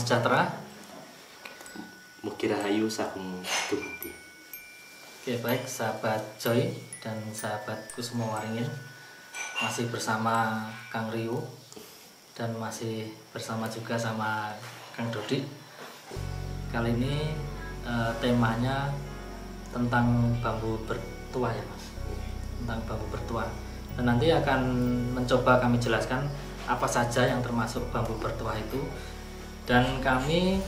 sejahtera. Mugi rahayu sagung dumadi. Oke, baik sahabat Joy dan sahabat Kusumo Waringin, masih bersama Kang Rio dan masih bersama juga sama Kang Dodi. Kali ini temanya tentang bambu bertuah ya Mas, tentang bambu bertuah. Dan nanti akan mencoba kami jelaskan apa saja yang termasuk bambu bertuah itu. Dan kami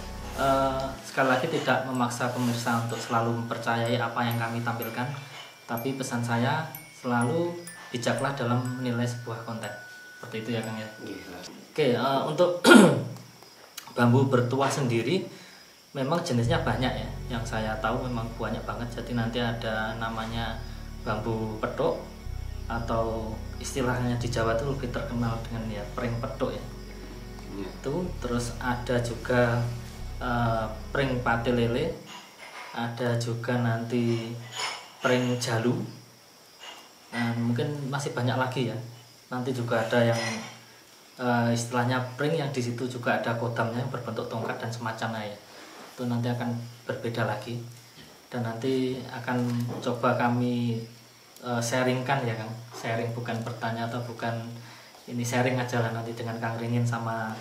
sekali lagi tidak memaksa pemirsa untuk selalu mempercayai apa yang kami tampilkan, tapi pesan saya selalu bijaklah dalam menilai sebuah konten. Seperti itu ya Kang ya. Oke, untuk bambu bertuah sendiri memang jenisnya banyak ya. Yang saya tahu memang banyak banget. Jadi nanti ada namanya bambu petuk, atau istilahnya di Jawa itu lebih terkenal dengan ya pring petuk ya. Itu terus ada juga pring pati lele, ada juga nanti pring jalu. Nah, mungkin masih banyak lagi ya. Nanti juga ada yang istilahnya pring yang di situ juga ada kodamnya yang berbentuk tongkat dan semacamnya ya. Itu nanti akan berbeda lagi. Dan nanti akan coba kami sharingkan ya Kang. Sharing bukan bertanya atau bukan ini, sharing aja lah nanti dengan Kang Ringin sama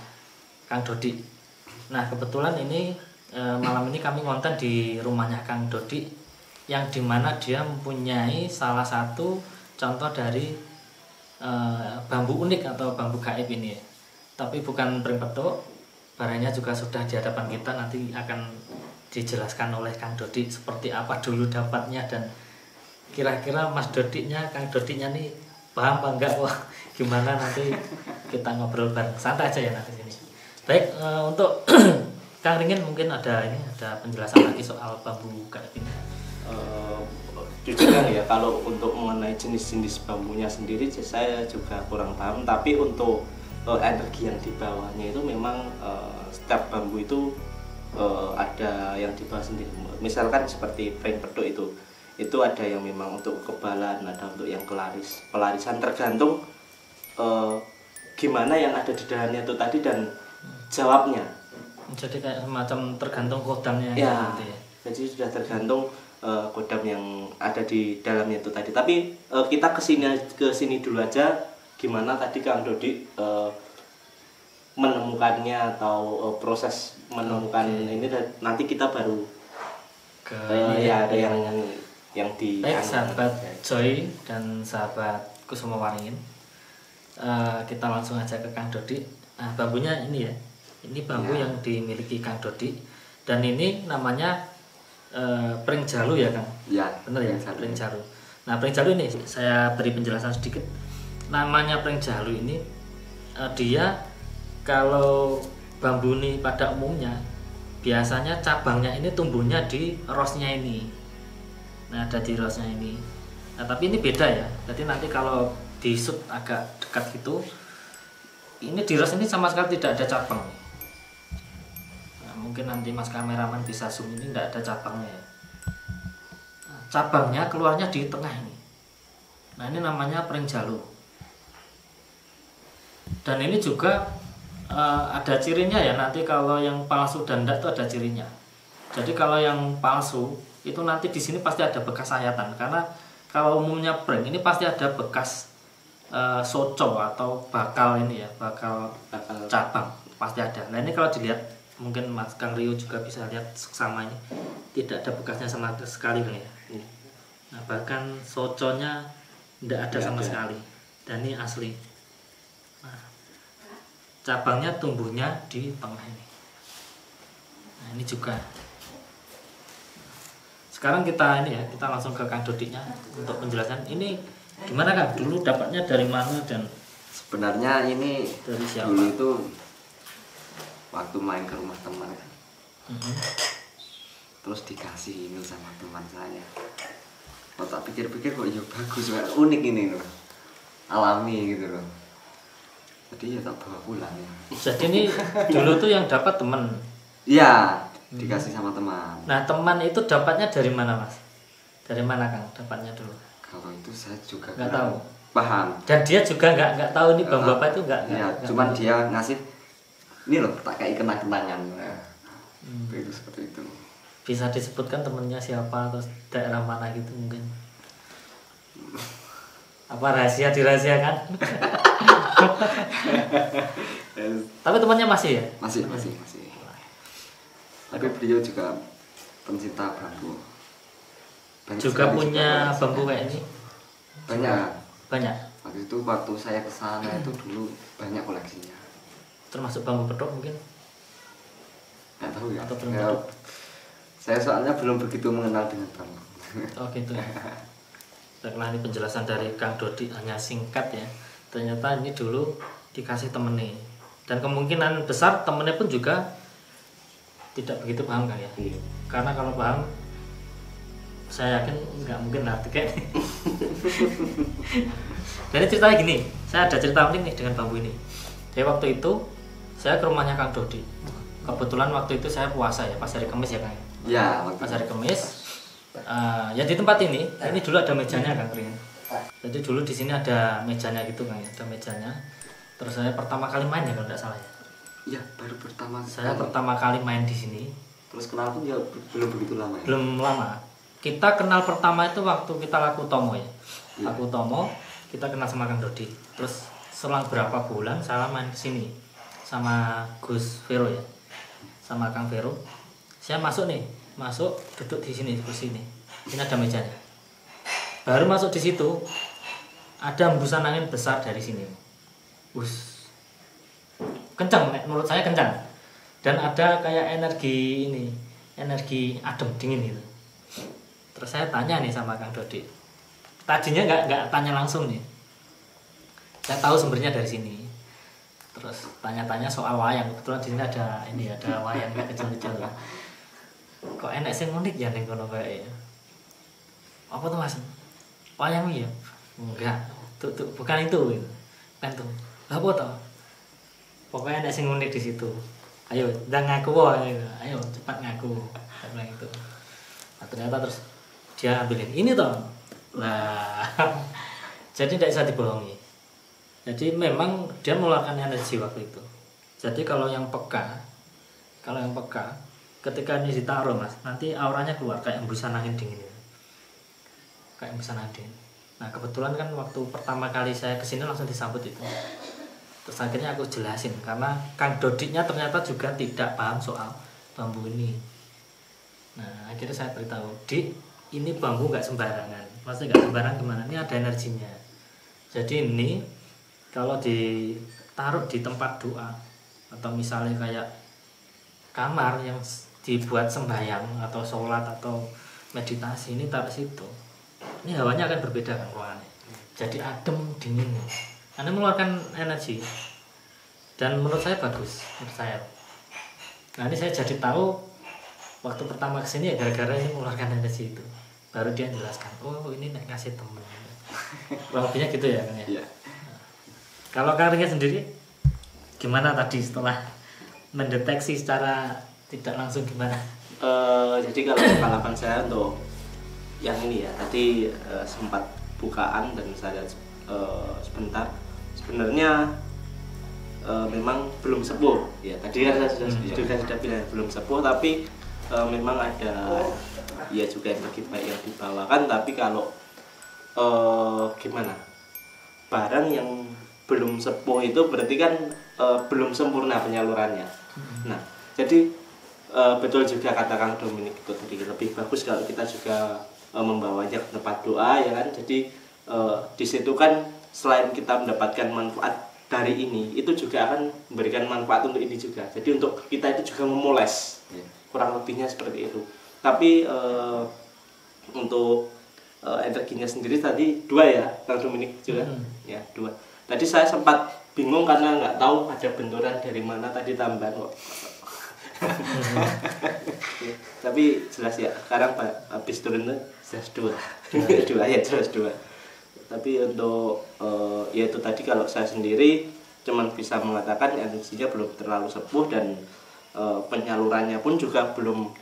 Kang Dodi. Nah kebetulan ini malam ini kami ngonten di rumahnya Kang Dodi, yang dimana dia mempunyai salah satu contoh dari bambu unik atau bambu gaib ini ya. Tapi bukan pring petuk, barangnya juga sudah di hadapan kita, nanti akan dijelaskan oleh Kang Dodi seperti apa dulu dapatnya, dan kira-kira Mas Dodinya, Kang Dodinya nih paham apa enggak, wah gimana, nanti kita ngobrol bareng, santai aja ya nanti sini. Baik, untuk Kang Ringin mungkin ada penjelasan lagi soal bambu gaib ini. Jujur Kang ya, kalau untuk mengenai jenis-jenis bambunya sendiri saya juga kurang paham, tapi untuk energi yang di bawahnya itu memang setiap bambu itu ada yang di bawah sendiri. Misalkan seperti pring petuk itu ada yang memang untuk kekebalan, ada untuk yang pelarisan, tergantung gimana yang ada di dalamnya itu tadi dan jawabnya. Jadi kayak semacam tergantung kodamnya ya, gitu ya. Jadi sudah tergantung kodam yang ada di dalamnya itu tadi. Tapi kita ke sini dulu aja, gimana tadi Kang Dodi menemukannya atau proses menemukan ini, dan nanti kita baru ke ya ada yang di. Baik sahabat Joy dan sahabat Kusumo Waringin, kita langsung aja ke Kang Dodi. Nah bambunya ini ya, ini bambu yang dimiliki Kang Dodi, dan ini namanya pring jalu ya Kang. Ya, bener ya, pring jalu. Nah pring jalu ini saya beri penjelasan sedikit. Namanya pring jalu ini dia, kalau bambu ini pada umumnya biasanya cabangnya ini tumbuhnya di rosnya ini. Nah ada di rosnya ini. Nah tapi ini beda ya. Jadi nanti kalau di shoot agak dekat gitu, ini di ros ini sama sekali tidak ada cabang. Nah, mungkin nanti Mas kameraman bisa zoom, ini tidak ada cabangnya ya. Nah, cabangnya keluarnya di tengah ini. Nah ini namanya pring jalu. Dan ini juga ada cirinya ya, nanti kalau yang palsu dan enggak itu ada cirinya. Jadi kalau yang palsu itu nanti di sini pasti ada bekas sayatan, karena kalau umumnya pring ini pasti ada bekas soco atau bakal ini ya, bakal cabang pasti ada. Nah ini kalau dilihat, mungkin Mas Kang Rio juga bisa lihat sama ini, tidak ada bekasnya sama sekali kan ya. Nah bahkan soconya tidak ada sama sekali, dan ini asli. Nah, cabangnya tumbuhnya di tengah ini. Nah ini juga. Sekarang kita ini ya, kita langsung ke Kang Dodinya untuk penjelasan. Ini gimana Kang? Dulu dapatnya dari mana, dan sebenarnya ini dari siapa? Dulu itu waktu main ke rumah teman kan. Terus dikasih ini sama teman saya. Oh, tak pikir-pikir kok ya bagus, unik ini loh. Alami gitu loh. Jadi ya tak bawa pulang ya. Jadi ini dulu tuh yang dapat teman. Iya, dikasih sama teman. Nah teman itu dapatnya dari mana Mas? Dari mana Kang dapatnya dulu? Kalau itu saya juga nggak tahu. Paham. Dan dia juga nggak tahu ini bambu apa itu nggak. Iya, cuman dia ngasih ini loh tak kayak kenang-kenangan. Nah, itu seperti itu. Bisa disebutkan temennya siapa atau daerah mana gitu mungkin? Apa rahasia dirahasiakan? Tapi temannya masih ya? Masih. Tapi beliau juga pencinta bambu. Banyak Juga sekali punya juga bambu kayak ini? banyak. Waktu Itu waktu saya ke sana itu dulu banyak koleksinya. termasuk bambu petok mungkin? Nggak tahu ya. Atau belum Ya, tahu? saya soalnya belum begitu mengenal dengan bambu. Oh gitu ya. Baiklah, ini penjelasan dari Kang Dodi hanya singkat ya. Ternyata ini dulu dikasih temennya. Dan kemungkinan besar temennya pun juga tidak begitu paham kan ya. Iya. Karena kalau paham, saya yakin nggak mungkin nanti kayak ini. Jadi ceritanya gini, saya ada cerita unik nih dengan bambu ini. Jadi waktu itu saya ke rumahnya Kang Dodi. Kebetulan waktu itu saya puasa ya, pas hari Kamis ya Kang. Ya, Pas hari Kamis, ya di tempat ini dulu ada mejanya Kang Kring. Jadi dulu di sini ada mejanya gitu Kang, ada mejanya. Terus saya pertama kali main ya kalau tidak salah ya. Iya, baru pertama Saya sekali. pertama kali main di sini. Terus kenal pun ya belum begitu lama ya. Belum lama. Kita kenal pertama itu waktu kita laku Tomo ya. Iya. Laku Tomo, kita kenal sama Kang Dodi. Terus selang berapa bulan saya main ke sini sama Gus Vero ya. Sama Kang Vero. Saya masuk duduk di sini kursi ini. Ini ada mejanya. Baru masuk di situ ada hembusan angin besar dari sini. Bus. Kencang, menurut saya kencang. Dan ada kayak energi adem dingin gitu. Terus saya tanya nih sama Kang Dodi. Tadinya nggak tanya langsung nih. Saya tahu sumbernya dari sini. Terus tanya-tanya soal wayang. Kebetulan di sini ada wayang kecil-kecil. Kok enak sih unik ya ning kono kae. Apa tuh Mas? Wayang ya? Enggak. Tuh bukan itu. Bukan tuh. Lah apa toh? Pokoknya enak sing unik di situ. Ayo, ndang ngaku wae. Ayo cepat ngaku. Saya bilang itu. Nah, ternyata terus dia ambilin ini toh. Nah, jadi tidak bisa dibohongi. Jadi memang dia mengeluarkan energi waktu itu. Jadi kalau yang peka, ketika ini ditaruh Mas, nanti auranya keluar kayak hembusan angin dingin. Kayak hembusan angin dingin. Nah kebetulan kan waktu pertama kali saya kesini langsung disambut itu. Terus akhirnya aku jelasin karena Kang Dodinya ternyata juga tidak paham soal bambu ini. Nah akhirnya saya beritahu, Dik, ini bambu nggak sembarangan. Maksudnya nggak sembarangan gimana? Ini ada energinya. Jadi ini kalau ditaruh di tempat doa atau misalnya kayak kamar yang dibuat sembahyang atau sholat atau meditasi, ini taruh situ. Ini hawanya akan berbeda kan ruangannya. Jadi adem dingin. Karena mengeluarkan energi. Dan menurut saya bagus, menurut saya. Nah ini saya jadi tahu waktu pertama kesini ya gara-gara ini mengeluarkan energi itu. Baru dia jelaskan, oh ini ngasih temen. Kurang lebihnya gitu ya kan ya. Iya. Kalau Kang Ringa sendiri gimana tadi setelah mendeteksi secara tidak langsung gimana? Jadi kalau pengalaman saya untuk yang ini ya tadi sempat bukaan dan saya lihat sebentar sebenarnya memang belum sepuh ya tadi kan saya sudah bilang belum sepuh tapi memang ada ya juga yang begitu baik yang dibawakan tapi kalau gimana barang yang belum sepuh itu berarti kan belum sempurna penyalurannya. Nah jadi betul juga kata Kang Dominik itu tadi lebih bagus kalau kita juga membawanya ke tempat doa ya kan. Jadi di situ kan selain kita mendapatkan manfaat dari ini itu juga akan memberikan manfaat untuk ini juga. Jadi untuk kita itu juga memoles kurang lebihnya seperti itu. Tapi untuk energinya sendiri tadi 2 ya Kang Dominik juga ya 2. Tadi saya sempat bingung karena nggak tahu ada benturan dari mana tadi tambahan kok. Ya, tapi jelas ya sekarang habis turun jelas 2 ya jelas 2. Tapi untuk ya itu tadi kalau saya sendiri cuman bisa mengatakan energinya belum terlalu sepuh dan penyalurannya pun juga belum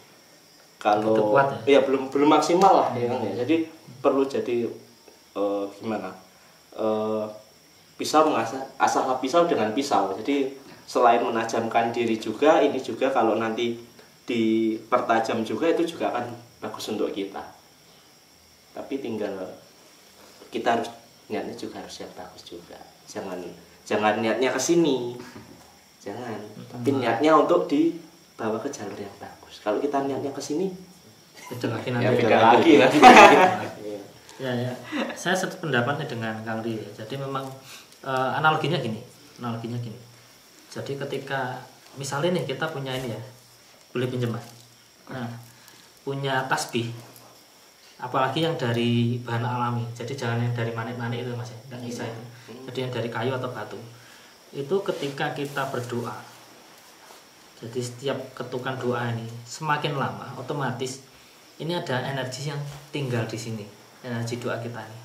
kalau kuat, ya? Ya belum maksimal lah ya kan ya. Jadi perlu jadi gimana pisau mengasah pisau dengan pisau. Jadi selain menajamkan diri juga, ini juga kalau nanti dipertajam juga itu juga akan bagus untuk kita. Tapi tinggal kita harus niatnya juga harus yang bagus juga. Jangan niatnya ke sini. Jangan. Tapi niatnya untuk dibawa ke jalur yang bagus. Kalau kita niatnya ke sini, Beda lagi ya nanti. beda lagi nanti. Ya, saya sependapatnya dengan Kang Ri. Jadi memang analoginya gini. Jadi ketika misalnya nih kita punya ini ya, boleh pinjam Mas. Nah, punya tasbih, apalagi yang dari bahan alami. Jadi jangan yang dari manik-manik itu Mas ya, nggak bisa itu. Jadi yang dari kayu atau batu. Itu ketika kita berdoa. Jadi setiap ketukan doa ini semakin lama otomatis ini ada energi yang tinggal di sini, energi doa kita ini.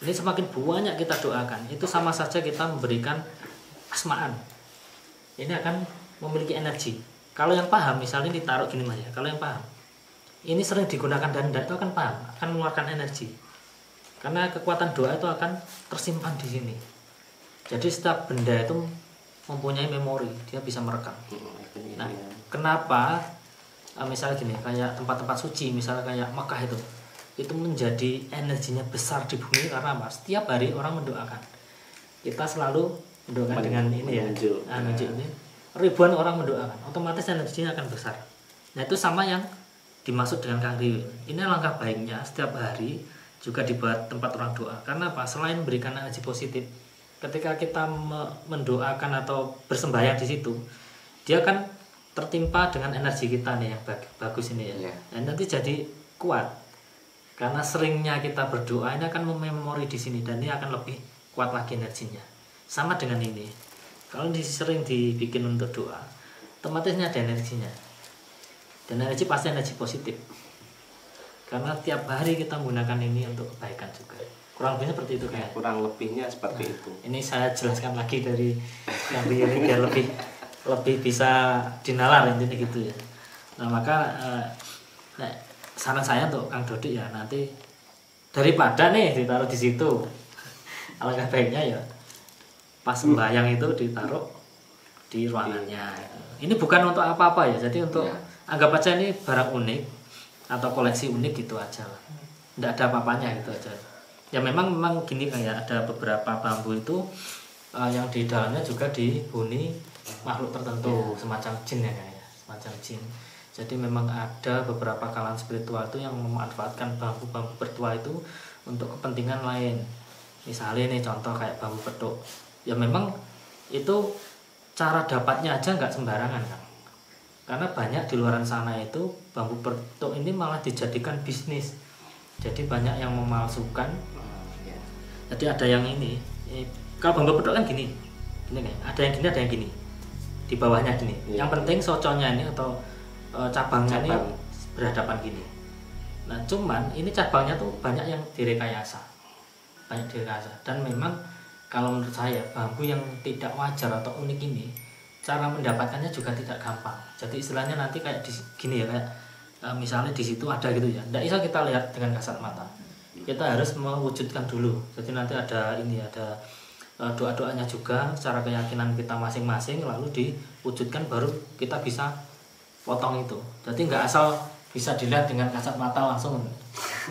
Ini semakin banyak kita doakan, itu sama saja kita memberikan asmaan. Ini akan memiliki energi. Kalau yang paham, misalnya ditaruh gini Mas ya, kalau yang paham, ini sering digunakan dan itu akan paham, akan mengeluarkan energi. Karena kekuatan doa itu akan tersimpan di sini. Jadi setiap benda itu mempunyai memori, dia bisa merekam. Nah, kenapa misalnya gini, kayak tempat-tempat suci, misalnya kayak Mekah itu menjadi energinya besar di bumi karena apa? Setiap hari orang mendoakan. Kita selalu mendoakan dengan ini ya, menunjuk ini. Ribuan orang mendoakan, otomatis energinya akan besar. Nah itu sama yang dimaksud dengan Kang Ri. Ini langkah baiknya setiap hari juga dibuat tempat orang doa. Karena apa? Selain memberikan energi positif, ketika kita mendoakan atau bersembahyang di situ, dia akan tertimpa dengan energi kita nih yang bagus ini ya. Dan nanti jadi kuat. Karena seringnya kita berdoa ini akan mememori di sini dan ini akan lebih kuat lagi energinya. Sama dengan ini. Kalau sering dibikin untuk doa, otomatis ada energinya. Dan energi pasti energi positif. Karena tiap hari kita menggunakan ini untuk kebaikan juga. Kurang lebihnya seperti itu kayak. Kurang lebihnya seperti itu. Ini saya jelaskan lagi dari yang ini biar lebih bisa dinalar intinya gitu ya. Nah maka saran saya untuk Kang Dodi ya nanti daripada nih ditaruh di situ, alangkah baiknya ya pas sembahyang itu ditaruh di ruangannya. Ini bukan untuk apa-apa ya, jadi untuk anggap aja ini barang unik atau koleksi unik gitu aja lah. Nggak ada apa-apanya gitu aja. Ya memang gini kayak ada beberapa bambu itu yang di dalamnya juga dihuni makhluk tertentu semacam jin ya kayak semacam jin. Jadi memang ada beberapa kalangan spiritual itu yang memanfaatkan bambu-bambu bertua itu untuk kepentingan lain. Misalnya ini contoh kayak bambu petuk. Ya memang itu cara dapatnya aja nggak sembarangan kan. Karena banyak di luar sana itu bambu petuk ini malah dijadikan bisnis. Jadi banyak yang memalsukan. Jadi ada yang ini. Kalau bambu petuk kan gini kan. Ada yang gini, ada yang gini. Di bawahnya gini. Yang penting soconya ini atau cabangnya ini berhadapan gini. Nah cuman ini cabangnya tuh banyak yang direkayasa, dan memang kalau menurut saya bambu yang tidak wajar atau unik ini cara mendapatkannya juga tidak gampang. Jadi istilahnya nanti kayak gini ya kayak misalnya di situ ada gitu ya, tidak bisa kita lihat dengan kasat mata. Kita harus mewujudkan dulu. Jadi nanti ada doa-doanya juga secara keyakinan kita masing-masing lalu diwujudkan baru kita bisa potong itu. Jadi nggak asal bisa dilihat dengan kasat mata langsung.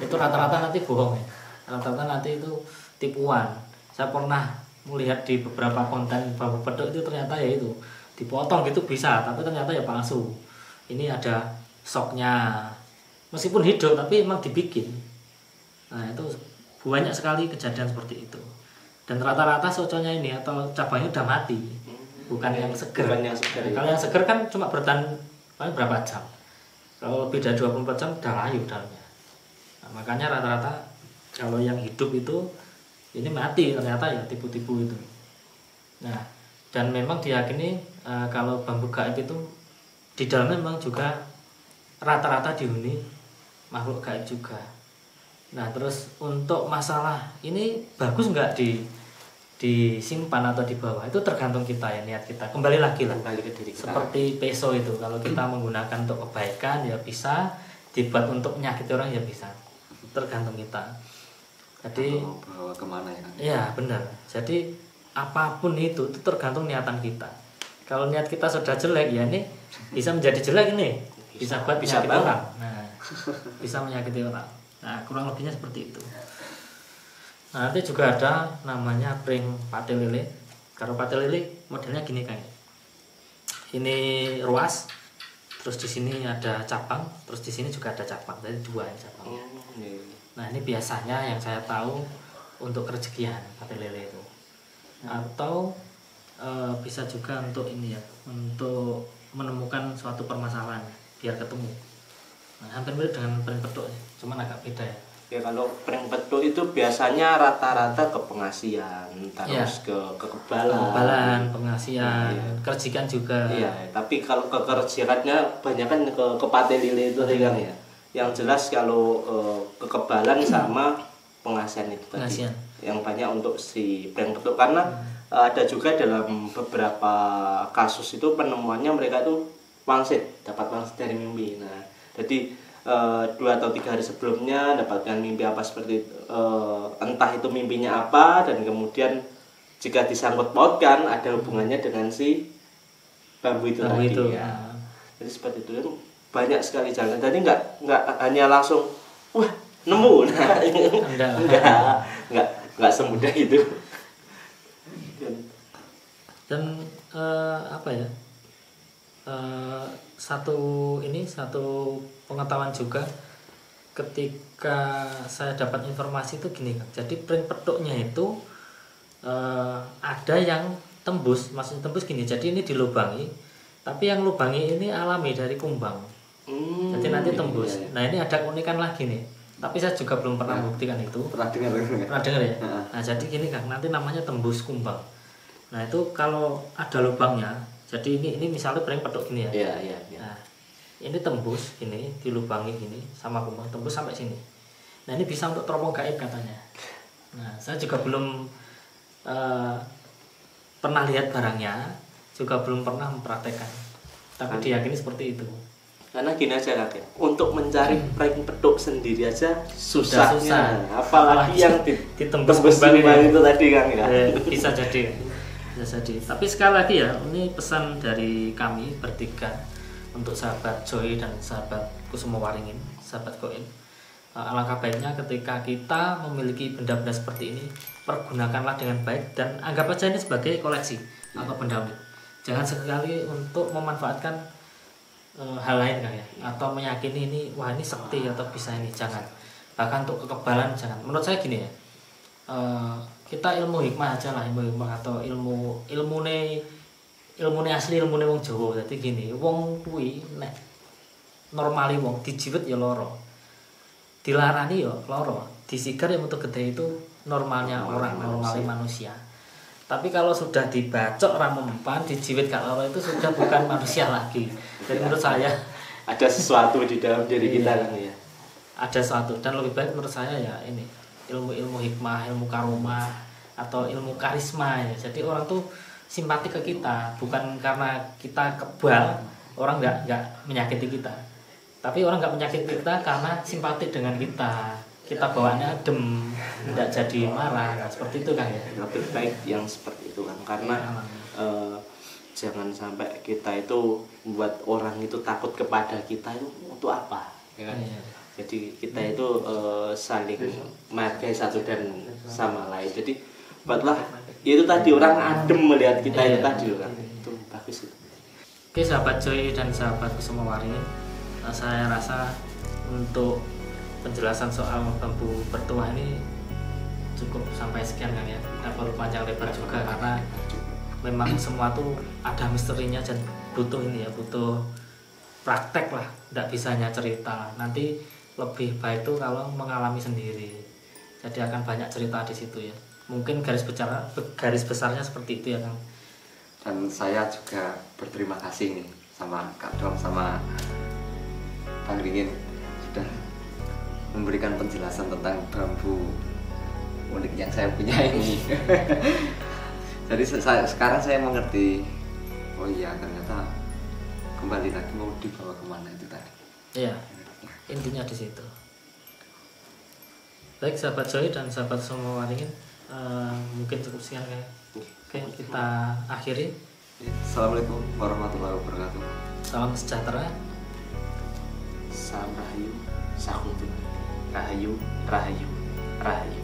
Itu rata-rata nanti bohong ya. Rata-rata nanti itu tipuan. Saya pernah melihat di beberapa konten bambu petuk itu ternyata ya itu dipotong gitu bisa, tapi ternyata ya palsu. Ini ada soknya. Meskipun hidup tapi emang dibikin. Nah, itu banyak sekali kejadian seperti itu. Dan rata-rata soconya ini atau cabangnya udah mati. Bukan yang seger. Kalau yang seger kan cuma bertahan paling berapa jam. Kalau lebih dari 24 jam udah layu dalamnya. Nah, makanya rata-rata kalau yang hidup itu ini mati ternyata ya tipu-tipu itu. Nah, dan memang diyakini kalau bambu gaib itu di dalamnya memang juga rata-rata dihuni makhluk gaib juga. Nah, terus untuk masalah ini bagus nggak disimpan atau dibawa itu tergantung kita ya, niat kita. Kembali lagi lah. Kembali ke diri kita. Seperti peso itu kalau kita menggunakan untuk kebaikan ya bisa, dibuat untuk menyakiti orang ya bisa. Tergantung kita. Jadi bawa kemana ya? Iya benar. Jadi apapun itu tergantung niatan kita. Kalau niat kita sudah jelek ya ini bisa menjadi jelek ini, bisa buat Bisa menyakiti banget. orang. Nah, bisa menyakiti orang. Nah, kurang lebihnya seperti itu. Nah, nanti juga ada namanya pring pate lele. Kalau pate lele modelnya gini kayak. Ini ruas, terus di sini ada cabang, terus di sini juga ada cabang. Jadi dua ini cabangnya. Iya. Nah, ini biasanya yang saya tahu untuk kerejekian pate lele itu. Atau bisa juga untuk ini ya, untuk menemukan suatu permasalahan biar ketemu. Nah, hampir mirip dengan pring petuk, cuman agak beda ya. Ya kalau pring petuk itu biasanya rata-rata ke pengasian, terus ke kekebalan. Kekebalan, pengasihan, Iya. kerejikan juga. Iya, tapi kalau kekerjikannya banyak kan ke pate lele itu tadi kan ya. Yang jelas kalau kekebalan sama pengasian itu tadi. Pengasian. Yang banyak untuk si pring petuk karena ada juga dalam beberapa kasus itu penemuannya mereka itu wangsit, dapat wangsit dari mimpi. Nah, jadi 2 atau 3 hari sebelumnya dapatkan mimpi apa seperti entah itu mimpinya apa, dan kemudian jika disangkut pautkan ada hubungannya dengan si bambu itu Bambu tadi itu. ya. Jadi seperti itu banyak sekali jalan. Jadi nggak hanya langsung wah nemu. Nah, nggak semudah itu. Dan apa ya, satu pengetahuan juga ketika saya dapat informasi itu gini kan, jadi pring petuknya itu ada yang tembus, maksudnya tembus gini, jadi ini dilubangi, tapi yang lubangi ini alami dari kumbang, jadi nanti tembus. Iya. Nah, ini ada keunikan lagi nih, tapi saya juga belum pernah buktikan itu. Pernah dengar nggak? Pernah dengar ya? Heeh. Nah, jadi gini Kang, nanti namanya tembus kumbang. Nah, itu kalau ada lubangnya, jadi ini misalnya pring petuk gini ya. Iya. Nah, ini tembus gini, dilubangi gini sama kumbang, tembus sampai sini. Nah, ini bisa untuk teropong gaib katanya. Nah, saya juga belum pernah lihat barangnya, juga belum pernah mempraktekkan. Tapi diyakini seperti itu. Karena gini aja kakek, untuk mencari pring petuk sendiri aja Sudah susahnya. susah. Apalagi yang ditembus tembus kumbang kumbang ini. itu tadi kan ya. Bisa jadi. Tapi sekali lagi ya, ini pesan dari kami bertiga untuk sahabat Joy dan sahabat Kusumo Waringin, sahabat Goim. Alangkah baiknya ketika kita memiliki benda-benda seperti ini, pergunakanlah dengan baik dan anggap aja ini sebagai koleksi atau benda unik. Jangan sekali untuk memanfaatkan hal lain kan ya, atau meyakini ini wah ini sakti atau bisa ini, jangan. Bahkan untuk kekebalan jangan. Menurut saya gini ya, kita ilmu hikmah aja lah, ilmu hikmah atau ilmune asli, ilmune wong Jawa. Jadi gini, wong kuwi nek normali wong dijiwet ya loro, dilarani ya loro, disigar ya metu gede, itu normalnya orang, normalnya manusia. Tapi kalau sudah dibacok ora mempan, dijiwet gak loro, itu sudah bukan manusia lagi. Jadi menurut saya Ada sesuatu di dalam diri kita Iya. kan ya. ada suatu, dan lebih baik menurut saya ya ini ilmu hikmah, ilmu karomah atau ilmu karisma ya. Jadi orang tuh simpati ke kita bukan karena kita kebal, orang nggak menyakiti kita, tapi orang nggak menyakiti kita karena simpati dengan kita bawaannya adem, tidak jadi marah. Nah, seperti itu kan ya. Lebih baik yang seperti itu kan, karena jangan sampai kita itu buat orang itu takut kepada kita itu untuk apa ya kan. Iya. Jadi kita itu saling menghargai satu dan sama lain. Jadi buatlah itu tadi, orang adem melihat kita itu Iya. tadi loh kan. Itu bagus itu. Oke sahabat Joy dan sahabat Kusumo Waringin, saya rasa untuk penjelasan soal bambu bertuah ini cukup sampai sekian kan ya. Tidak perlu panjang lebar juga karena memang semua tuh ada misterinya dan butuh ini ya, butuh praktek lah, tidak bisa hanya cerita. Nanti lebih baik tuh kalau mengalami sendiri. Jadi akan banyak cerita di situ ya. Mungkin garis besarnya seperti itu ya Kang. Dan saya juga berterima kasih nih sama Kak Dom sama Bang Ringin sudah memberikan penjelasan tentang bambu unik yang saya punya ini. Jadi sekarang saya mengerti, oh iya ternyata kembali lagi mau dibawa kemana itu tadi. Iya, intinya di situ. Baik sahabat Joy dan sahabat semua Waringin, mungkin cukup sekian kayak. Oke, kita akhiri. Assalamualaikum warahmatullahi wabarakatuh. Salam sejahtera. Salam Rahayu, Sakuntum, Rahayu, Rahayu, Rahayu.